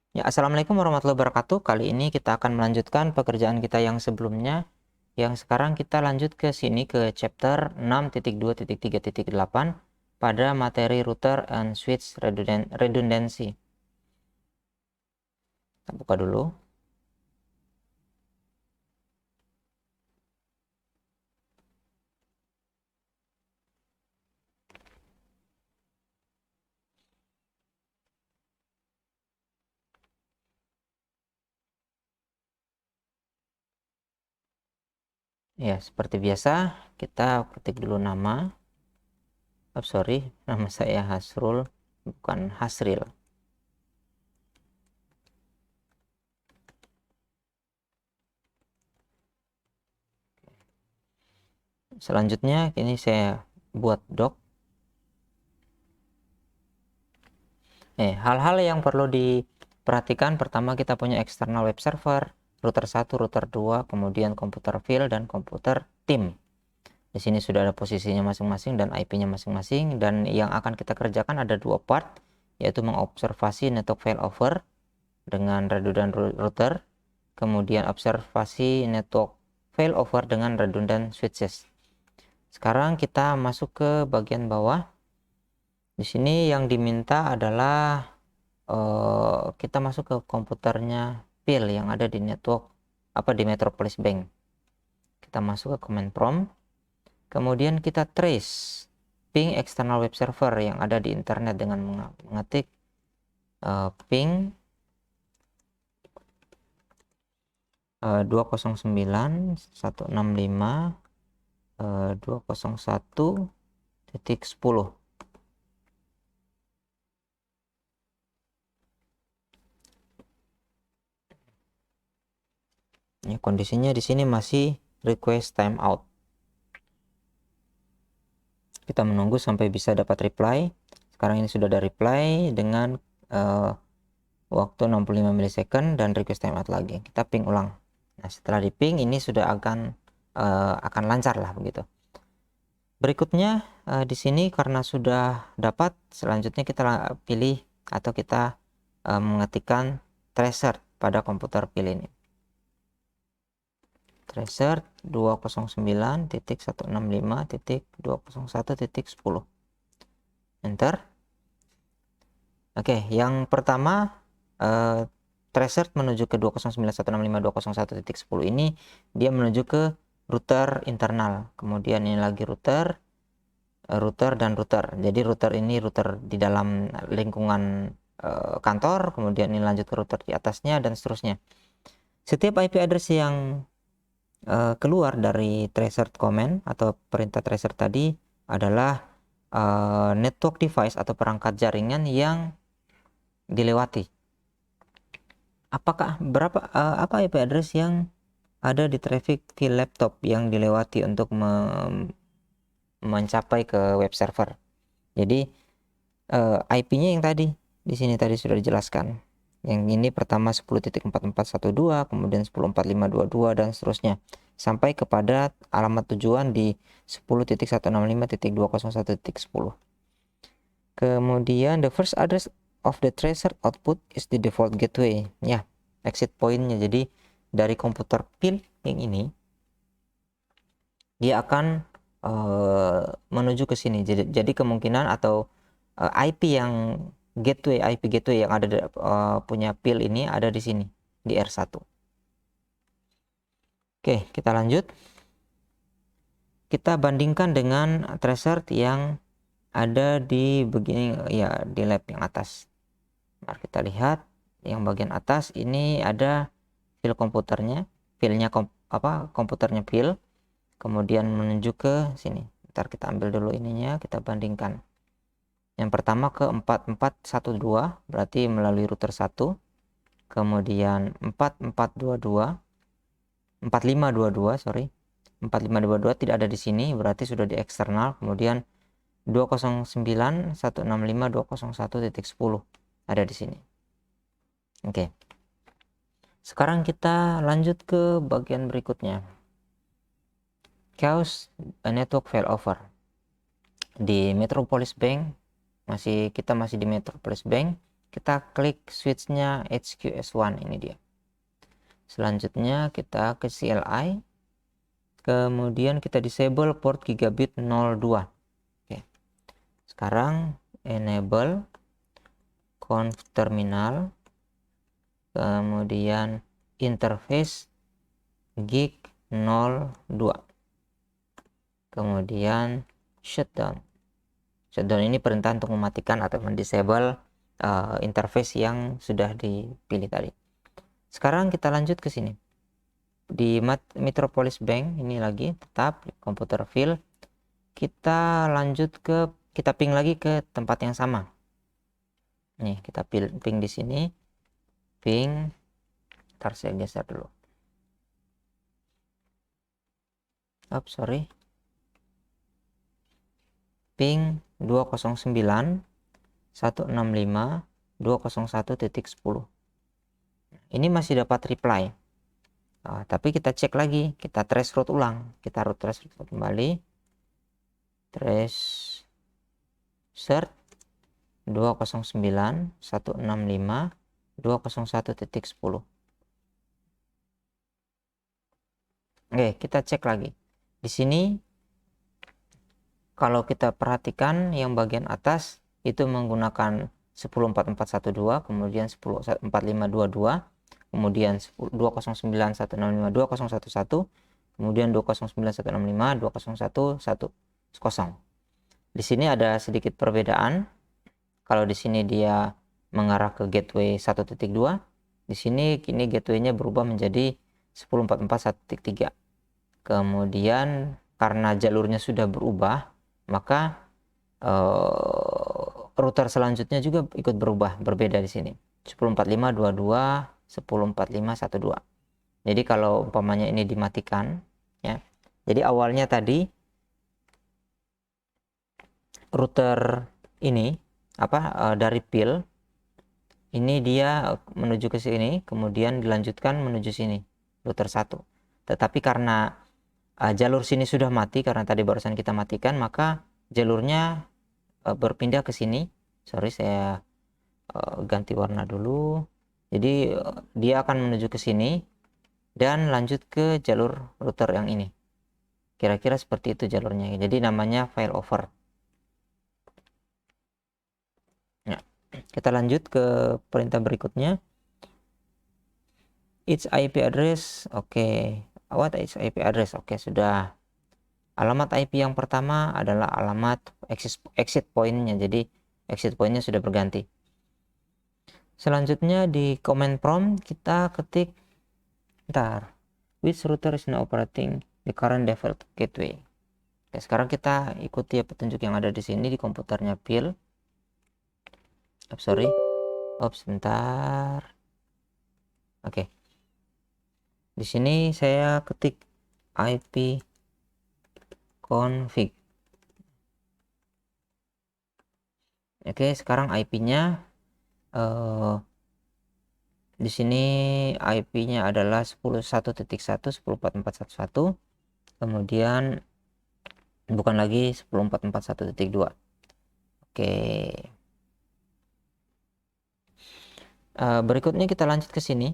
Ya, Assalamualaikum warahmatullahi wabarakatuh. Kali ini kita akan melanjutkan pekerjaan kita yang sebelumnya. Yang sekarang kita lanjut ke sini ke chapter 6.2.3.8 pada materi router and switch redundancy. Kita buka dulu. Ya, seperti biasa kita ketik dulu nama. Nama saya Hasrul, bukan Hasril. Selanjutnya ini saya buat doc. Hal-hal yang perlu diperhatikan, pertama kita punya external web server, router 1, router 2, kemudian komputer field dan komputer tim. Di sini sudah ada posisinya masing-masing dan IP-nya masing-masing, dan yang akan kita kerjakan ada dua part, yaitu mengobservasi network failover dengan redundant router, kemudian observasi network failover dengan redundant switches. Sekarang kita masuk ke bagian bawah. Di sini yang diminta adalah kita masuk ke komputernya PIL yang ada di network di Metropolis Bank. Kita masuk ke command prompt, kemudian kita trace ping external web server yang ada di internet dengan mengetik ping 209.165.201.10. Ya, kondisinya di sini masih request timeout. Kita menunggu sampai bisa dapat reply. Sekarang ini sudah ada reply dengan waktu 65 milisecond dan request timeout lagi. Kita ping ulang. Nah, setelah di ping ini sudah akan lancar lah begitu. Berikutnya di sini karena sudah dapat, selanjutnya kita pilih atau kita mengetikkan tracer pada komputer pilih ini. Tracer 209.165.201.10. Enter. Oke, yang pertama tracer menuju ke 209.165.201.10 ini dia menuju ke router internal. Kemudian ini lagi router dan router. Jadi router ini router di dalam lingkungan kantor, kemudian ini lanjut ke router di atasnya dan seterusnya. Setiap IP address yang keluar dari tracer command atau perintah tracer tadi adalah network device atau perangkat jaringan yang dilewati. Apa IP address yang ada di traffic field laptop yang dilewati untuk mencapai ke web server. Jadi IP-nya yang tadi di sini tadi sudah dijelaskan. Yang ini pertama 10.4412, kemudian 10.4522 dan seterusnya sampai kepada alamat tujuan di 10.165.201.10. Kemudian the first address of the tracer output is the default gateway. Ya, exit point-nya. Jadi dari komputer PIL yang ini dia akan menuju ke sini. Jadi kemungkinan atau IP IP gateway yang ada punya PIL ini ada di sini di R1. Oke, kita lanjut. Kita bandingkan dengan tracer yang ada di di lab yang atas. Mari kita lihat yang bagian atas ini ada file komputernya, komputernya file, kemudian menuju ke sini. Ntar kita ambil dulu ininya, kita bandingkan. Yang pertama ke 4412 berarti melalui router 1, kemudian 4522 tidak ada di sini, berarti sudah di eksternal. Kemudian 209.165.201.10 ada di sini. Oke. Sekarang kita lanjut ke bagian berikutnya. Cause a network failover. Di Metropolis Bank, kita masih di Metropolis Bank. kita klik switchnya HQS1, ini dia. Selanjutnya kita ke CLI, kemudian kita disable port gigabit 02. Oke. Sekarang enable conf terminal, kemudian interface gig 02, kemudian shutdown. Shutdown ini perintah untuk mematikan atau mendisable interface yang sudah dipilih tadi. Sekarang kita lanjut ke sini. Di Metropolis Bank ini lagi tetap komputer field. Kita lanjut ke, kita ping lagi ke tempat yang sama. Nih, kita ping di sini. Ping. Ntar saya geser dulu. Sorry. Ping 209.165.201.10. Ini masih dapat reply. Tapi kita cek lagi, kita trace route ulang. Kita trace route kembali. Trace search 209.165.201.10. Oke, kita cek lagi. Di sini kalau kita perhatikan yang bagian atas itu menggunakan 10.4412, kemudian 10.4522, kemudian 209.165.2011, kemudian 209.165.201.10. Di sini ada sedikit perbedaan. Kalau di sini dia mengarah ke gateway 1.2, di sini kini gateway-nya berubah menjadi 10.44.1.3. Kemudian karena jalurnya sudah berubah, maka router selanjutnya juga ikut berubah, berbeda di sini. 10.4522, 10.4512. Jadi kalau umpamanya ini dimatikan, ya. Jadi awalnya tadi router ini dari PIL ini dia menuju ke sini, kemudian dilanjutkan menuju sini, router 1. Tetapi karena jalur sini sudah mati karena tadi barusan kita matikan, maka jalurnya berpindah ke sini. Sorry, saya ganti warna dulu. Jadi dia akan menuju ke sini dan lanjut ke jalur router yang ini. Kira-kira seperti itu jalurnya. Jadi namanya failover. Ya, kita lanjut ke perintah berikutnya. Its IP address, oke. What is IP address? Oke, sudah. Alamat IP yang pertama adalah alamat exit point-nya. Jadi exit point-nya sudah berganti. Selanjutnya di command prompt kita ketik which router is now operating the current default gateway. Oke, sekarang kita ikuti petunjuk yang ada di sini di komputernya Phil. Sorry. Sebentar. Oke. Di sini saya ketik IP config. Oke, sekarang IP-nya di sini IP-nya adalah 10.1.1.10.44.111, kemudian bukan lagi 10.44.1.2. Oke. Berikutnya kita lanjut ke sini.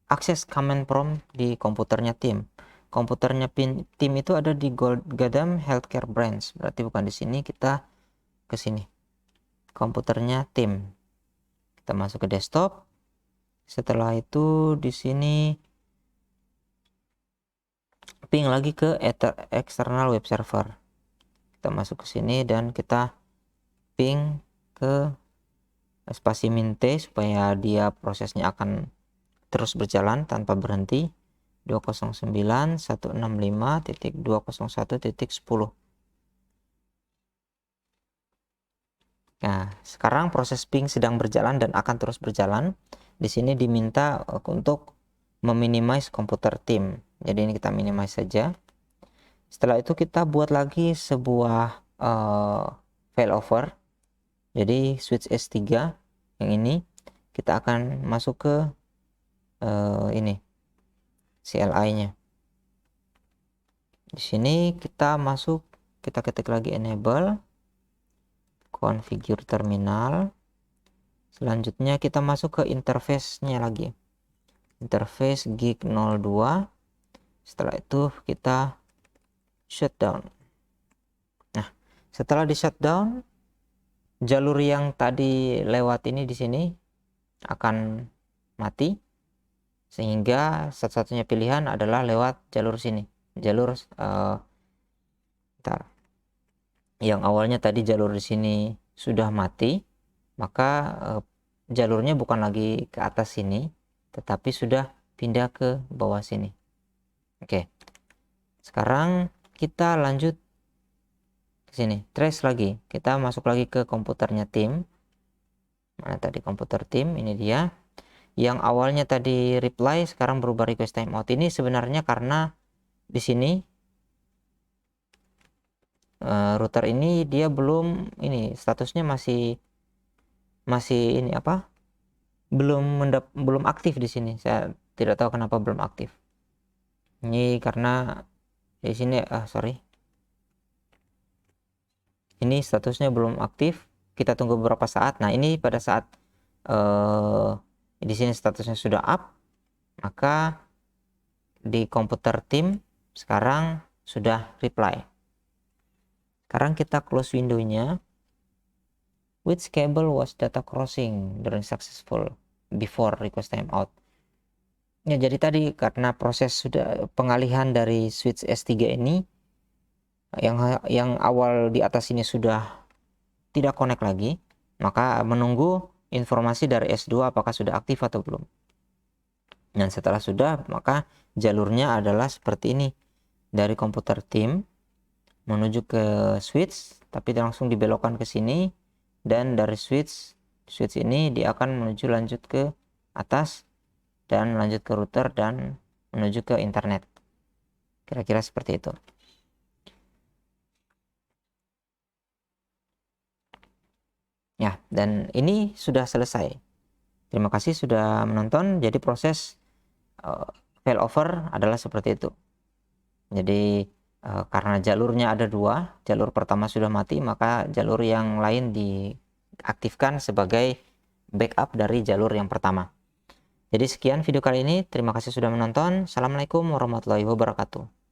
Akses command prompt di komputernya tim. Komputernya tim itu ada di Gadam Healthcare Branch. Berarti bukan di sini, kita ke sini. Komputernya tim. Kita masuk ke desktop. Setelah itu di sini ping lagi ke external web server. Kita masuk ke sini dan kita ping ke spasi min T supaya dia prosesnya akan terus berjalan tanpa berhenti. 209.165.201.10. Nah, sekarang proses ping sedang berjalan dan akan terus berjalan. Di sini diminta untuk meminimize komputer tim. Jadi ini kita minimize saja. Setelah itu kita buat lagi sebuah failover. Jadi switch S3 yang ini kita akan masuk ke ini CLI-nya. Di sini kita masuk, kita ketik lagi enable configure terminal. Selanjutnya kita masuk ke interface-nya lagi. Interface gig 02. Setelah itu kita shutdown. Nah, setelah di shutdown, jalur yang tadi lewat ini di sini akan mati, sehingga satu-satunya pilihan adalah lewat jalur sini. Jalur yang awalnya tadi jalur di sini sudah mati, maka jalurnya bukan lagi ke atas sini, tetapi sudah pindah ke bawah sini. Oke. Sekarang kita lanjut ke sini, trace lagi. Kita masuk lagi ke komputernya tim. Mana tadi komputer tim? Ini dia. Yang awalnya tadi reply sekarang berubah request timeout. Ini sebenarnya karena di sini router ini dia belum ini statusnya masih ini apa? Belum aktif di sini. Saya tidak tahu kenapa belum aktif. Ini karena di sini sorry. Ini statusnya belum aktif. Kita tunggu beberapa saat. Nah, ini pada saat di sini statusnya sudah up, maka di komputer tim sekarang sudah reply. Sekarang kita close windownya. Which cable was data crossing during successful before request timeout? Ya, jadi tadi karena proses sudah pengalihan dari switch S3 ini yang awal di atas ini sudah tidak connect lagi, maka menunggu informasi dari S2 apakah sudah aktif atau belum. Dan setelah sudah, maka jalurnya adalah seperti ini. Dari komputer tim menuju ke switch, tapi langsung dibelokkan ke sini, dan dari switch ini dia akan lanjut ke atas dan lanjut ke router dan menuju ke internet. Kira-kira seperti itu. Ya, dan ini sudah selesai. Terima kasih sudah menonton. Jadi proses failover adalah seperti itu. Jadi karena jalurnya ada dua, jalur pertama sudah mati, maka jalur yang lain diaktifkan sebagai backup dari jalur yang pertama. Jadi sekian video kali ini, terima kasih sudah menonton. Assalamualaikum warahmatullahi wabarakatuh.